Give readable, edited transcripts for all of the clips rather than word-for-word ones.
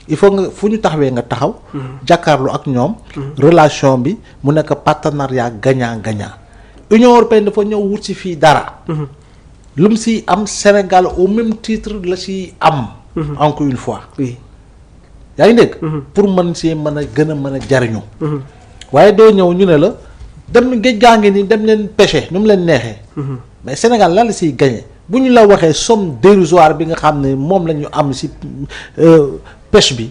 il faut nga fu ñu taxawee nga taxaw. jàkkaarloo ak ñoom. relation bi mu nekk partenariat gagnant-gagnant. Union européenne dafa ñëw wut si fii dara. lu mu si am Sénégal au même titre la si am. encore une fois. oui. yaa ngi dégg. pour mën see mën a gën a mën a jariñu. waaye doo ñëw ñu ne la dem géej gaa ngi nii dem leen pêcher nu mu leen neexee. mais Sénégal lan la siy gagné bu ñu la waxee somme dérisoire bi nga xam ne moom la ñu am si pêche bi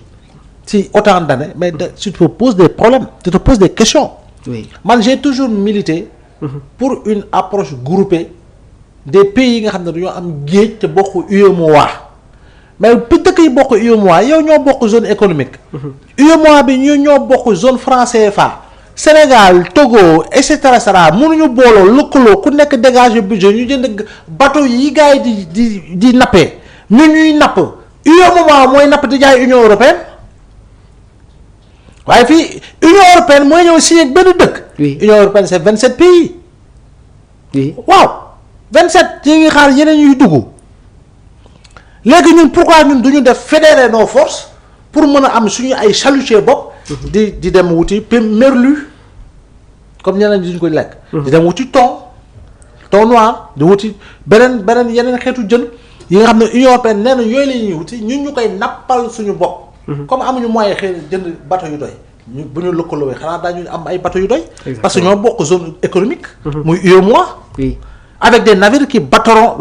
si autant d'années mais tu te poses des problèmes tu te poses des questions. oui man j'ai toujours milité. pour une approche groupée des pays yi nga xam ne dañoo am géej te bokk UEMOA. mais dëkk yi bokk UEMOA yow ñoo bokk zone économique. UEMOA bi ñoo bokk zone franc CFA. Sénégal Togo et cetera mënuñu booloo lëkkaloo ku nekk dégager budget ñu jënd bateau yi gars yi di nappee ñuy napp UEMOA mooy napp di jaay Union européenne waaye fii Union européenne mooy ñëw signé ak benn dëkk. oui Union européenne c'est 27 pays. oui waaw 27 yi ngi xaar yeneen yuy dugg. léegi ñun pourquoi ñun duñu def fédérer nos forces pour mën a am suñu ay chalutier bopp. di dem wuti merlu comme ñeneen duñ ko lekk. di dem wuti thon noir di wuti beneen yeneen xeetu jën yi nga xam ne Union européenne nee na yooyu la ñuy wuti ñun ñu koy nappal suñu bopp. comme amuñu moyen xëy jënd bateau yu doy ñu bu ñu lëkkaloo xanaa daañu am ay bateau yu doy. parce que ñoo bokk zone économique. muy UEMOA. oui. avec des navires qui battront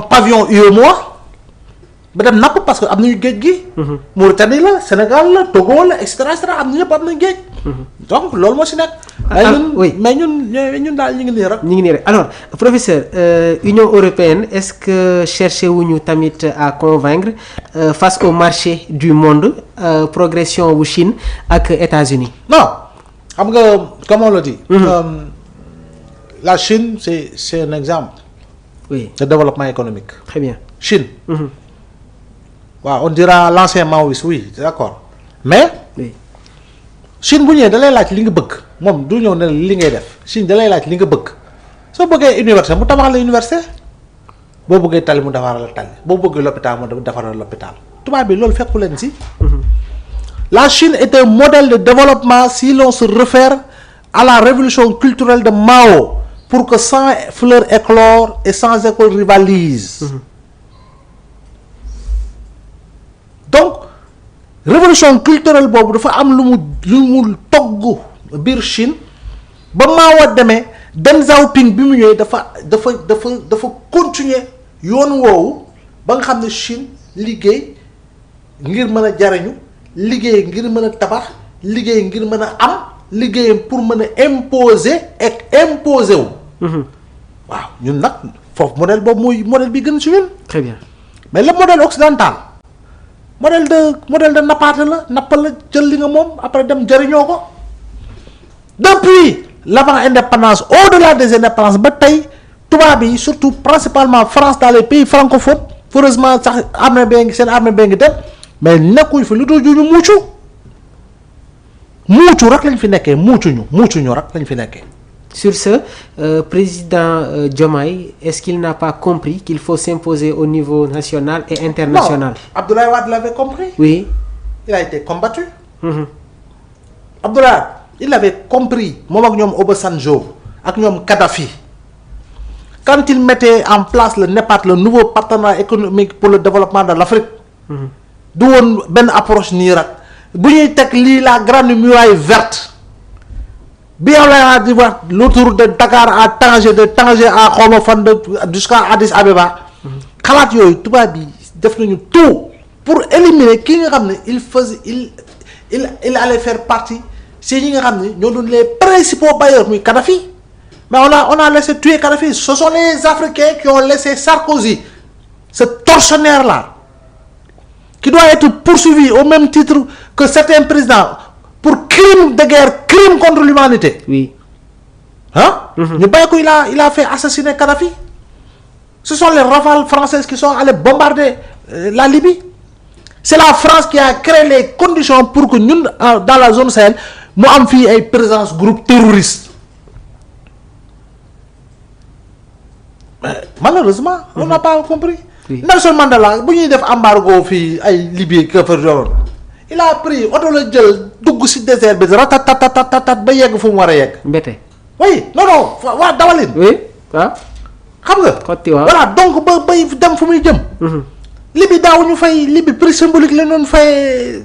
pavillon UEMOA ba dem napp parce que am nañu géej gi. Mauritanie la Sénégal la Togo la et cetera am na ñëpp am nañu géej. donc loolu moo si nekk. oui mais ñun daal ñu ngi nii rek. ñu ngi nii rek alors professeur Union européenne est-ce que cherché wuñu tamit à convaincre face au marché du monde progression wu Chine ak États-Unis non xam nga comme on le dit. La Chine c'est un exemple. oui de développement économique. très bien. Chine. waaw on dira l'ancien maoïste oui d'accord mais. oui. Chine bu ñëwee da lay laaj li nga bëgg moom du ñëw ne li ngay def Chine da lay laaj li nga bëgg soo bëggee université mu tabax la université boo bëggee tali mu defaral la tali boo bëggee l'hôpital mu defaral l'hôpital tubaab bi loolu fekku leen si. La Chine est un modèle de développement si l'on se réfère à la révolution culturelle de Mao pour que 100 fleurs éclorent et 100 écoles rivalisent. Donc révolution culturelle boobu dafa am lu mu togg biir Chine ba Mao demee Deng Xiaoping bi mu ñëwee dafa continuer yoon woowu ba nga xam ne Chine liggéey ngir mën a jariñu liggéey ngir mën a tabax liggéey ngir mën a am liggéeyam pour mën a imposer wu. waaw ñun nag foofu modèle boobu mooy modèle bi gën si ñun. très bien mais le modèle occidental. modèle de nappaate la nappal la jël li nga moom après dem jëriñoo ko depuis l'avant-indépendance au-delà des indépendances ba tey tubaab yi surtout principalement France dans les pays francophones heureusement sax armée bee ngi seen armée bee ngi dem mais nekkuñ fi lu dul ñu muucu rek lañ fi nekkee muucuñu rek lañ fi nekkee. Sur ce, président Diomaye, est-ce qu'il n'a pas compris qu'il faut s'imposer au niveau national et international? Non, Abdoulaye Wade l'avait compris. Oui. Il a été combattu. Abdoulaye, il avait compris. Moom ak ñoom Obasanjo ak ñoom Kadhafi. Quand il mettait en place le NEPAD, le nouveau partenariat économique pour le développement de l'Afrique, du woon benn approche nii rek bu ñuy teg lii la grande muraille verte. bi Abdoulaye di wax l'autoroute de Dakar à Tanger de Tanger à xawma fan de jusqu'à Addis Abeba xalaat yooyu tubaab bi def nañu tout pour éliminer kii nga xam ne il allait faire partie si ñi nga xam ne ñoo doon les principaux bailleurs muy Kadhafi mais on a laissé tuer Kadhafi ce sont les Africains qui ont laissé Sarkozy ce tortionnaire là qui doit être poursuivi au même titre que certains présidents pour crime de guerre, crime contre l'humanité. Oui. Hein? Ñu bàyyi ko il a fait assassiner Kadhafi. Ce sont les rafales françaises qui sont allées bombarder la Libye. C'est la France qui a créé les conditions pour que ñun dans la zone Sahel mu am fii ay présence groupe terroriste. Mais malheureusement, on n'a pas compris. Oui. Nelson Mandela bu ñuy def embargo fii ay Libye këfër yoroon il a pris oto la jël dugg si désert bi ratatatatat ba yegg fu mu war a yegg. Mbete. oui non waa dawalin. oui waaw. xam nga. xotti waaw voilà donc ba bay dem fu muy jëm. Libye daaw ñu fay Libye prix symbolique la doon fay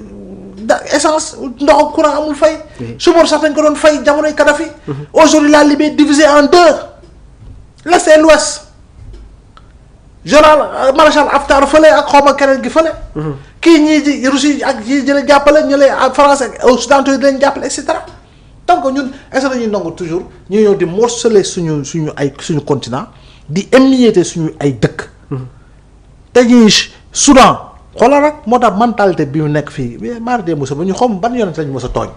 essence ndox ak courant amul fay. suboor sax dañ ko doon fay jamonoy Kadhafi. aujourd'hui la Libye est divisée en deux l'est et l'ouest. général maréchal Haftar fële ak xawma keneen gi fële. kii ñii di Russie ak ñii di leen jàppale ñu lay France ak occidentaux yi di leen jàppale et cetera donc ñun est-ce que dañuy nangu toujours ñu ñëw di morceler suñu continent di émietter suñu ay dëkk. te ñuy Soudan xoolal rek moo tax mentalité bi mu nekk fii mais maar dee Moussa ba ñu xam ban yonent lañu mos a tooñ.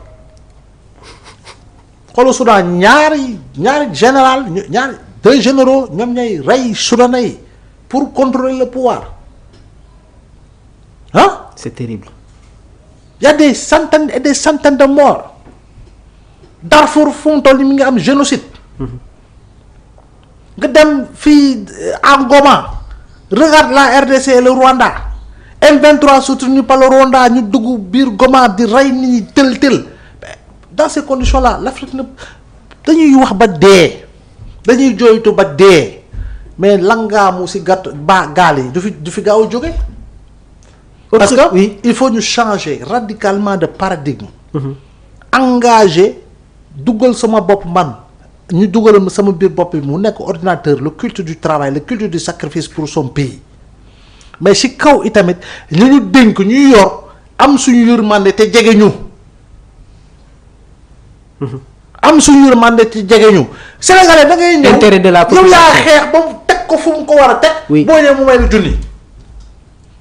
xoolal Soudan ñaari général ñaari 2 généraux ñoom ñooy rey soudanais yi pour contrôler le pouvoir ah. c'est terrible. Il y a des centaines et des centaines de morts. Darfour fu mu toll nii mi ngi am génocide. nga dem fii Angola regarde la RDC et le Rwanda M23 soutenu par le Rwanda ñu dugg biir Goma di rey nit ñi tël dans ces conditions là l'Afrique na dañuy wax ba dee dañuy jooytu ba dee mais langaamu si gàtt gaal yi du fi gaaw a jóge. parce que oui, il faut ñu changer radicalement de paradigme. Engagé dugal sama bopp man ñu dugal sama biir bopp bi mu nekk ordinateur le culte du travail le culte du sacrifice pour son pays mais si kaw itamit li ñu dénk ñuy yor am suñu yërmande te jege ñu. am suñu yërmande te jege ñu. Sénégalais da ngay ñëw intérêt de la population yow yaa xeex ba mu teg ko fu mu ko war a teg. oui boo ñëwee mu may la junni.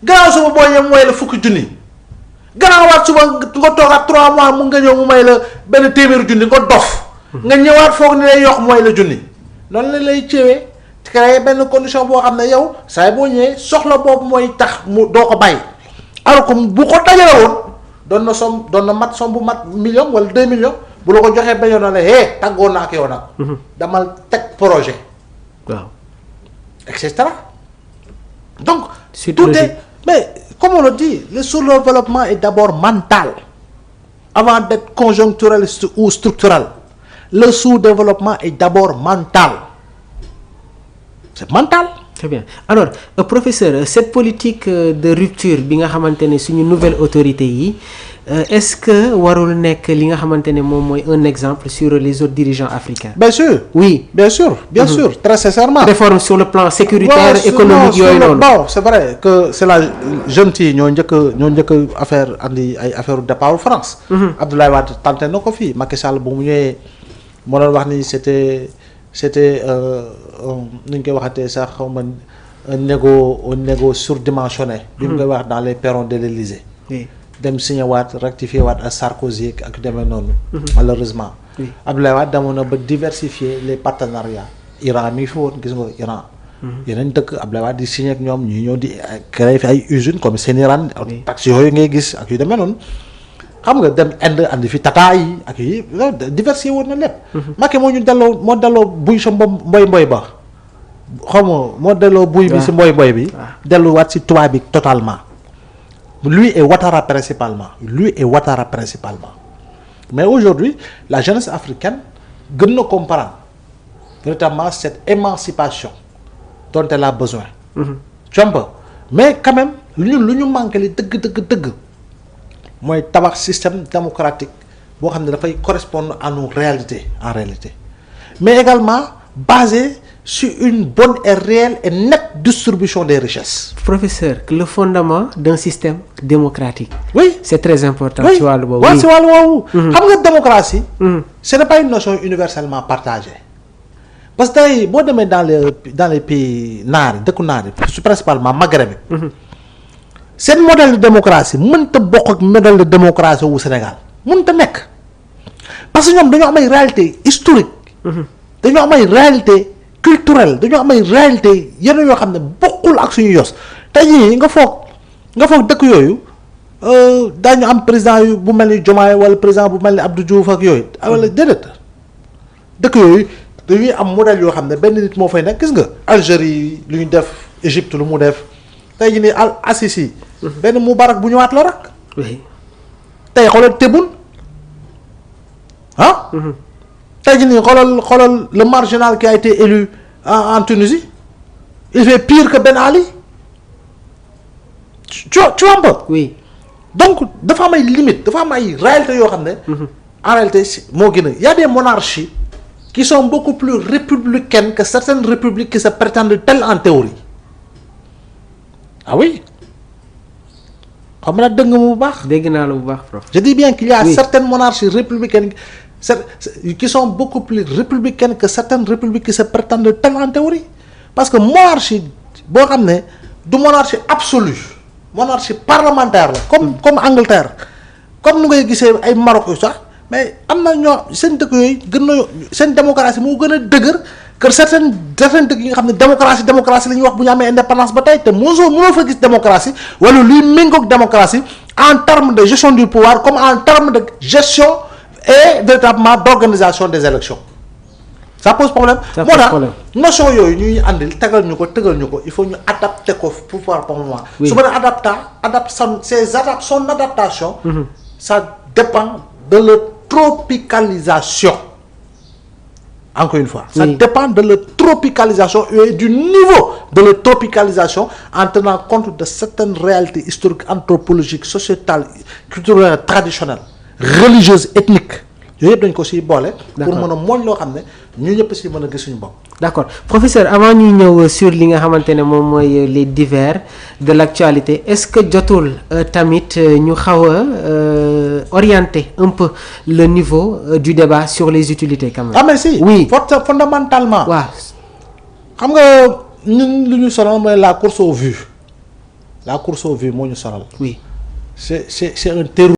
gannaaw suba boo ñëwee mu may la fukki junni. gannaawaat suba nga toogaat 3 mois mu nga ñëw mu may la benn téeméeri junni nga dof. nga ñëwaat foog ni lay yokk mooy la junni. noonu la lay ceewee créer benn condition boo xam ne yow saa boo ñëwee soxla boobu mooy tax mu doo ko bàyyi. alors que bu ko dajale woon doon na mat somme bu mat million wala 2 millions bu la ko joxee bañoon na la tàggoo naa ak yow nag. damal teg projet. waaw. et cetera donc. tout est mais comme on le dit le sous-développement est d'abord mental avant d'être conjoncturel ou structurel le sous-développement est d'abord mental c'est mental. Très bien alors professeur cette politique de rupture bi nga xamante ne suñu nouvelle autorité yi est-ce que warul nekk li nga xamante ne moom mooy un exemple sur les autres dirigeants africains. bien sûr oui bien sûr très sincèrement. réforme sur le plan sécuritaire économique yooyu noonu. bon c'est vrai que c'est la jeune fille ñoo njëkk affaire andi ay affaire départ France. Abdoulaye Wade tenté na ko fii Macky Sall bu mu ñëwee moo doon wax ni c'était nu ñu koy waxatee sax xaw ma un négo surdimensionné. bi mu koy wax dans les perrons de l'Élysée. dem signé waat rectifié waat ak Sarkozy ak demee noonu. malheureusement. Abdoulaye Wade demoon na ba diversifier les partenariats. Iran mi fi woon gis nga Iran. yeneen dëkk Abdoulaye Wade di signé ak ñoom ñuy ñëw di créer fi ay usines comme seen Iran. taxi yooyu ngay gis ak yu demee noonu. xam nga dem Inde andi fi tata yi ak yi diversifié woon na lépp. Macky moo delloo buy sa mboy ba xam nga moo delloo buy bi si mboy bi. delluwaat si tubaab bi totalement. lui et Ouattara principalement mais aujourd'hui la jeunesse africaine gën na comprendre véritablement cette émancipation dont elle a besoin. tu vois mais quand même lu ñu manqué li dëgg mooy tabax système démocratique boo xam ne dafay correspondre à nos réalités en réalité mais également basé sur une bonne et réelle et nette distribution des richesses. Professeur, le fondement d'un système démocratique. Oui. C'est très important. Oui. ci wàllu boobu. waaw ci wàllu woowu. xam nga démocratie. ce n'est pas une notion universellement partagée. parce que tey boo demee dans les pays naar yi dëkku naar yi principalement Maghreb bi. seen modèle de démocratie mënta bokk ak modèle de démocratie wu Sénégal mënta nekk parce que ñoom dañoo am ay réalité historique. dañoo am ay réalité culturelle dañoo am ay réalité yeneen yoo xam ne bokkul ak suñu yos tey jii nga foog dëkk yooyu daañu am président yu bu mel ni Diomaye wala président bu mel ni Abdou Diouf ak yooyu wala déedéet dëkk yooyu dañuy am modèle yoo xam ne benn nit moo fay nekk gis nga Algérie lu ñu def Égypte lu mu def tey jii nii Assisi. benn Moubarak bu ñëwaat la rek. oui. tey xoolal Tebboune ah. tey jii nii xoolal le marginal qui a été élu en Tunisie il fait pire que Ben Ali. tu vois un peu. oui. donc dafa am ay limites dafa am ay réalités yoo xam ne. en réalité moo gën a y a des monarchies qui sont beaucoup plus républicaines que certaines républiques qui se prétendent telles en théorie ah oui xam nga dëgg nga mu bu baax. dégg naa la bu baax prof. je dis bien qu'il y a oui. certaines monarchies républicaines qui sont beaucoup plus républicaines que certaines républiques qui se prétendent telles en théorie parce que monarchie boo xam ne du monarchie absolue monarchie parlementaire la comme Angleterre comme nu ngay gisee ay Maroc yu sax mais am na ñoo seen dëkk yooyu gën na seen démocratie moo gën a dëgër que certaines dëkk yi nga xam ne démocratie la ñuy wax bu ñu amee indépendance ba tey te mënoo fa gis démocratie wala luy méngoog démocratie en termes de gestion du pouvoir comme en termes de gestion et véritablement d'organisation des élections ça pose problème. ça moo pose tax problème notion yooyu ñuy andil tëgal ñu ko il faut ñu adapter ko pouvoir par moment. oui su ma nee son adaptation. ça dépend de leur tropicalisation. Encore une fois, ça oui. dépend de leur tropicalisation et du niveau de leur tropicalisation en tenant compte de certaines réalités historiques, anthropologiques, sociétales, culturelles, traditionnelles, religieuses, ethniques. yooyu yëpp dañ ko siy boole. pour mën a mooñ loo xam ne ñu ñëpp si mën a gis suñu bopp. d'accord professeur avant ñuy ñëw sur li nga xamante ne moom mooy les divers de l'actualité est-ce que jotul tamit ñu xaw a orienter un peu le niveau du débat sur les utilités quand même. ah mais si. oui fondamentalement. waaw. xam nga ñun lu ñu sonal mooy la course aux vues moo ñu sonal. oui c'est un terroir.